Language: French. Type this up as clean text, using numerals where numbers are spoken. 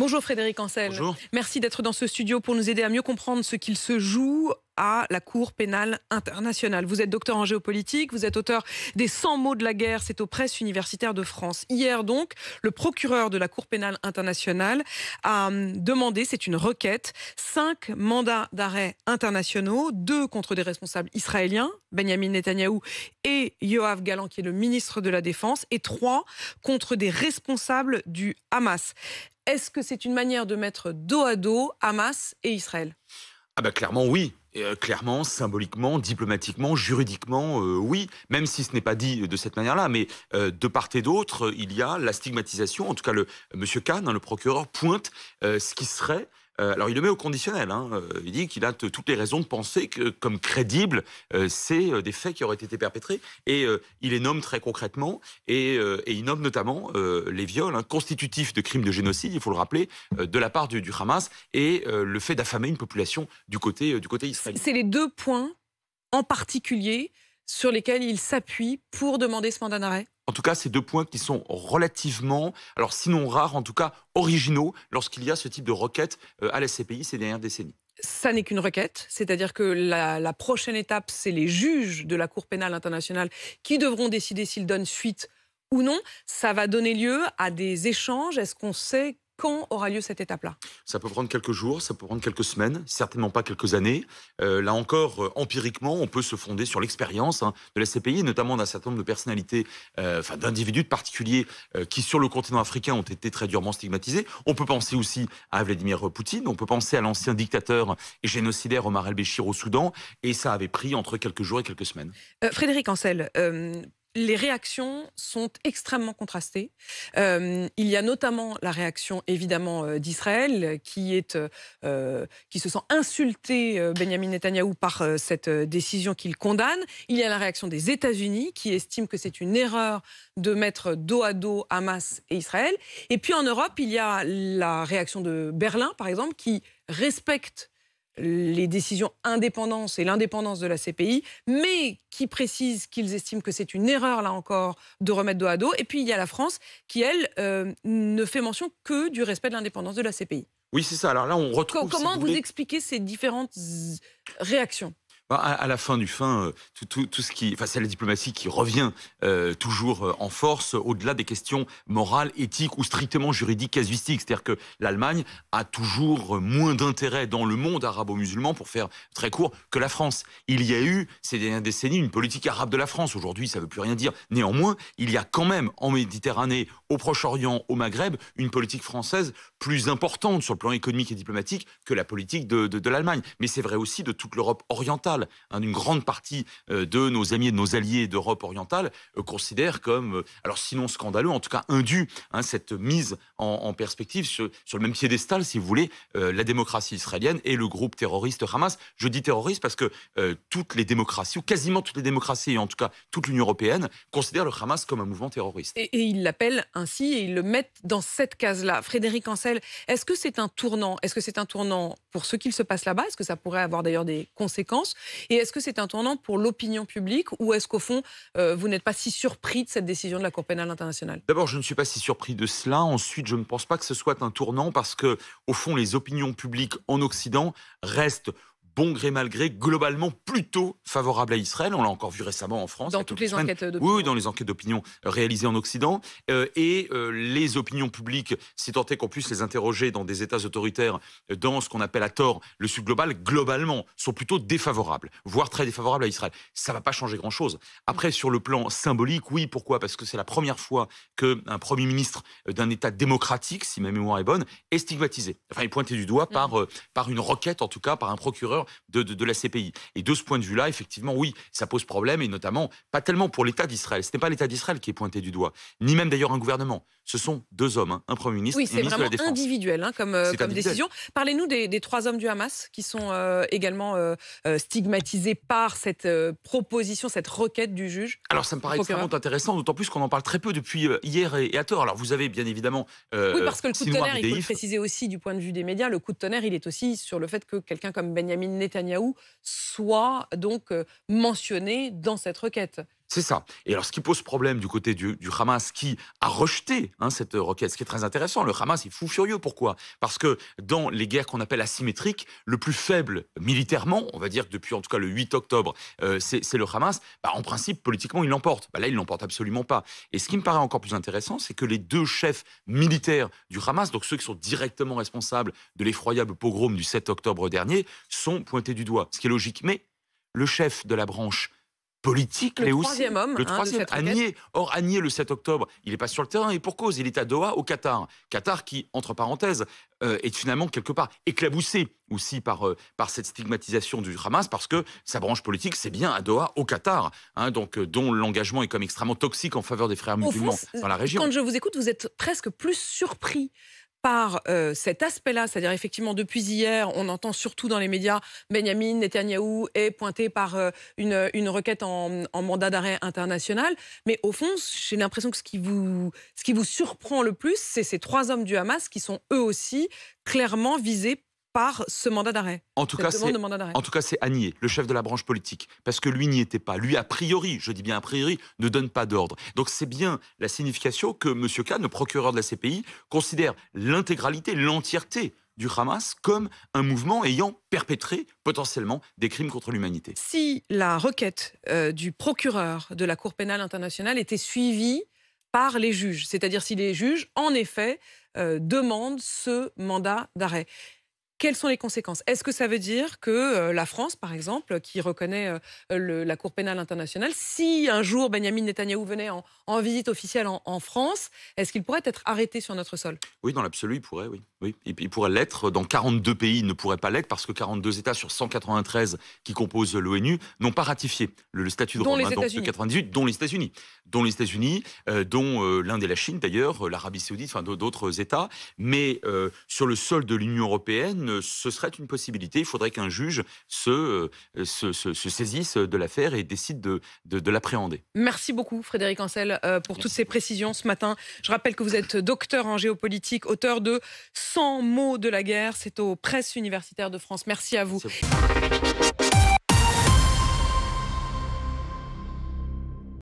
Bonjour Frédéric Ancel. Bonjour. Merci d'être dans ce studio pour nous aider à mieux comprendre ce qu'il se joue à la Cour pénale internationale. Vous êtes docteur en géopolitique, vous êtes auteur des 100 mots de la guerre, c'est aux presses universitaires de France. Hier donc, le procureur de la Cour pénale internationale a demandé, c'est une requête, 5 mandats d'arrêt internationaux, 2 contre des responsables israéliens, Benyamin Netanyahou et Yoav Gallant qui est le ministre de la Défense, et 3 contre des responsables du Hamas. Est-ce que c'est une manière de mettre dos à dos Hamas et Israël ? Clairement oui. Clairement, symboliquement, diplomatiquement, juridiquement, oui, même si ce n'est pas dit de cette manière-là, mais de part et d'autre, il y a la stigmatisation, en tout cas Monsieur Kahn, le procureur, pointe ce qui serait... alors il le met au conditionnel, il dit qu'il a toutes les raisons de penser que, comme crédible, c'est des faits qui auraient été perpétrés, et il les nomme très concrètement, et il nomme notamment les viols constitutifs de crimes de génocide, il faut le rappeler, de la part du Hamas, et le fait d'affamer une population du côté israélien. C'est les 2 points en particulier sur lesquels il s'appuie pour demander ce mandat d'arrêt ? En tout cas, c'est 2 points qui sont relativement, alors sinon rares, en tout cas originaux, lorsqu'il y a ce type de requête à la CPI ces dernières décennies. Ça n'est qu'une requête, c'est-à-dire que la prochaine étape, c'est les juges de la Cour pénale internationale qui devront décider s'ils donnent suite ou non. Ça va donner lieu à des échanges. Est-ce qu'on sait quand aura lieu cette étape-là ? Ça peut prendre quelques jours, ça peut prendre quelques semaines, certainement pas quelques années. Là encore, empiriquement, on peut se fonder sur l'expérience de la CPI, notamment d'un certain nombre de personnalités, d'individus de particuliers qui, sur le continent africain, ont été très durement stigmatisés. On peut penser aussi à Vladimir Poutine, on peut penser à l'ancien dictateur et génocidaire Omar el-Béchir au Soudan, et ça avait pris entre quelques jours et quelques semaines. Frédéric Ancel, les réactions sont extrêmement contrastées. Il y a notamment la réaction, évidemment, d'Israël, qui se sent insulté, Benyamin Netanyahou, par cette décision qu'il condamne. Il y a la réaction des États-Unis, qui estiment que c'est une erreur de mettre dos à dos Hamas et Israël. Et puis en Europe, il y a la réaction de Berlin, par exemple, qui respecte les décisions indépendance et l'indépendance de la CPI, mais qui précise qu'ils estiment que c'est une erreur, là encore, de remettre dos à dos. Et puis il y a la France qui, elle, ne fait mention que du respect de l'indépendance de la CPI. Oui, c'est ça. Alors là, on retrouve... Comment vous expliquez ces différentes réactions ? À la fin, tout ce qui, c'est la diplomatie qui revient toujours en force, au-delà des questions morales, éthiques ou strictement juridiques, casuistiques. C'est-à-dire que l'Allemagne a toujours moins d'intérêt dans le monde arabo-musulman, pour faire très court, que la France. Il y a eu, ces dernières décennies, une politique arabe de la France. Aujourd'hui, ça ne veut plus rien dire. Néanmoins, il y a quand même, en Méditerranée, au Proche-Orient, au Maghreb, une politique française plus importante sur le plan économique et diplomatique que la politique de l'Allemagne. Mais c'est vrai aussi de toute l'Europe orientale. Une grande partie de nos amis et de nos alliés d'Europe orientale considèrent comme, alors sinon scandaleux, en tout cas indu, cette mise en perspective sur le même piédestal, si vous voulez, la démocratie israélienne et le groupe terroriste Hamas. Je dis terroriste parce que toutes les démocraties, ou quasiment toutes les démocraties, et en tout cas toute l'Union européenne, considèrent le Hamas comme un mouvement terroriste. Et ils l'appellent ainsi, et ils le mettent dans cette case-là. Frédéric Ancel, est-ce que c'est un tournant ? Est-ce que c'est un tournant pour ce qu'il se passe là-bas ? Est-ce que ça pourrait avoir d'ailleurs des conséquences ? Et est-ce que c'est un tournant pour l'opinion publique, ou est-ce qu'au fond, vous n'êtes pas si surpris de cette décision de la Cour pénale internationale ? D'abord, je ne suis pas si surpris de cela. Ensuite, je ne pense pas que ce soit un tournant parce que, au fond, les opinions publiques en Occident restent, bon gré mal gré, globalement plutôt favorable à Israël. On l'a encore vu récemment en France. Dans toutes les enquêtes d'opinion. Oui, dans les enquêtes d'opinion réalisées en Occident. Les opinions publiques, si tant est qu'on puisse les interroger dans des États autoritaires, dans ce qu'on appelle à tort le Sud global, globalement, sont plutôt défavorables, voire très défavorables à Israël. Ça ne va pas changer grand-chose. Après, sur le plan symbolique, oui, pourquoi ? Parce que c'est la première fois qu'un Premier ministre d'un État démocratique, si ma mémoire est bonne, est stigmatisé. Enfin, il est pointé du doigt par une requête, en tout cas, par un procureur de la CPI. Et de ce point de vue-là, effectivement, oui, ça pose problème, et notamment, pas tellement pour l'État d'Israël. Ce n'est pas l'État d'Israël qui est pointé du doigt, ni même d'ailleurs un gouvernement. Ce sont 2 hommes, un Premier ministre et un ministre de la Défense. Oui, c'est vraiment individuel comme décision. Parlez-nous des 3 hommes du Hamas qui sont également stigmatisés par cette proposition, cette requête du juge. Alors ça me paraît extrêmement intéressant, d'autant plus qu'on en parle très peu depuis hier et à tort. Alors vous avez bien évidemment... oui, parce que le coup de tonnerre, il faut le préciser aussi du point de vue des médias, le coup de tonnerre, il est aussi sur le fait que quelqu'un comme Benyamin Netanyahou soit donc mentionné dans cette requête. C'est ça. Et alors, ce qui pose problème du côté du Hamas, qui a rejeté cette requête, ce qui est très intéressant, le Hamas est fou furieux. Pourquoi? Parce que dans les guerres qu'on appelle asymétriques, le plus faible militairement, on va dire que depuis en tout cas le 8 octobre, c'est le Hamas, en principe, politiquement, il l'emporte. Là, il l'emporte absolument pas. Et ce qui me paraît encore plus intéressant, c'est que les deux chefs militaires du Hamas, donc ceux qui sont directement responsables de l'effroyable pogrom du 7 octobre dernier, sont pointés du doigt. Ce qui est logique. Mais le chef de la branche politique, le mais aussi troisième homme, le troisième, de cette Agnier. Or, Agnier, le 7 octobre, il n'est pas sur le terrain, et pour cause, il est à Doha, au Qatar. Qatar qui, entre parenthèses, est finalement quelque part éclaboussé aussi par cette stigmatisation du Hamas, parce que sa branche politique, c'est bien à Doha, au Qatar, donc dont l'engagement est comme extrêmement toxique en faveur des frères musulmans dans la région. Quand je vous écoute, vous êtes presque plus surpris par cet aspect-là, c'est-à-dire effectivement depuis hier, on entend surtout dans les médias, Benyamin Netanyahou est pointé par une requête en mandat d'arrêt international, mais au fond, j'ai l'impression que ce qui vous surprend le plus, c'est ces trois hommes du Hamas qui sont eux aussi clairement visés par ce mandat d'arrêt. En tout cas, c'est Agnier, le chef de la branche politique, parce que lui n'y était pas. Lui, a priori, je dis bien a priori, ne donne pas d'ordre. Donc c'est bien la signification que M. Khan, le procureur de la CPI, considère l'intégralité, l'entièreté du Hamas comme un mouvement ayant perpétré potentiellement des crimes contre l'humanité. Si la requête du procureur de la Cour pénale internationale était suivie par les juges, c'est-à-dire si les juges, en effet, demandent ce mandat d'arrêt, quelles sont les conséquences? Est-ce que ça veut dire que la France, par exemple, qui reconnaît la Cour pénale internationale, si un jour Benyamin Netanyahou venait en visite officielle en France, est-ce qu'il pourrait être arrêté sur notre sol? Oui, dans l'absolu, il pourrait, oui. Il pourrait l'être. Dans 42 pays, il ne pourrait pas l'être parce que 42 États sur 193 qui composent l'ONU n'ont pas ratifié le statut de Rome de 98, dont les États-Unis. Dont l'Inde et la Chine, d'ailleurs, l'Arabie Saoudite, enfin d'autres États. Mais sur le sol de l'Union européenne, ce serait une possibilité. Il faudrait qu'un juge se saisisse de l'affaire et décide de l'appréhender. Merci beaucoup, Frédéric Ancel, pour toutes ces précisions ce matin. Je rappelle que vous êtes docteur en géopolitique, auteur de 100 mots de la guerre. C'est aux Presses universitaires de France. Merci à vous.